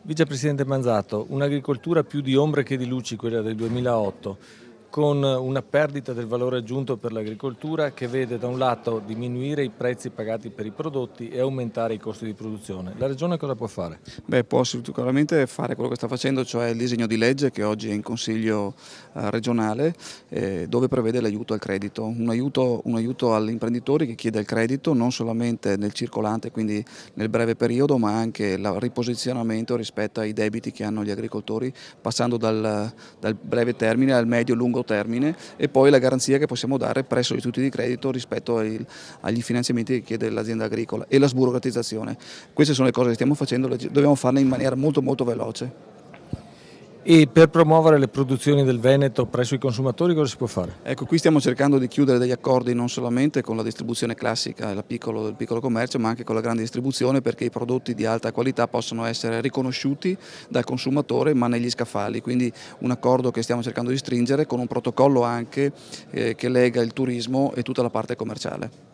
Vicepresidente Manzato, un'agricoltura più di ombre che di luci, quella del 2008, con una perdita del valore aggiunto per l'agricoltura che vede da un lato diminuire i prezzi pagati per i prodotti e aumentare i costi di produzione. La Regione cosa può fare? Beh, può sicuramente fare quello che sta facendo, cioè il disegno di legge che oggi è in Consiglio regionale, dove prevede l'aiuto al credito, un aiuto agli imprenditori che chiede il credito non solamente nel circolante, quindi nel breve periodo, ma anche il riposizionamento rispetto ai debiti che hanno gli agricoltori, passando dal breve termine al medio-lungo termine, e poi la garanzia che possiamo dare presso gli istituti di credito rispetto agli finanziamenti che chiede l'azienda agricola e la sburocratizzazione. Queste sono le cose che stiamo facendo, dobbiamo farle in maniera molto veloce. E per promuovere le produzioni del Veneto presso i consumatori cosa si può fare? Ecco, qui stiamo cercando di chiudere degli accordi non solamente con la distribuzione classica e il piccolo commercio, ma anche con la grande distribuzione, perché i prodotti di alta qualità possono essere riconosciuti dal consumatore ma negli scaffali. Quindi un accordo che stiamo cercando di stringere con un protocollo anche che lega il turismo e tutta la parte commerciale.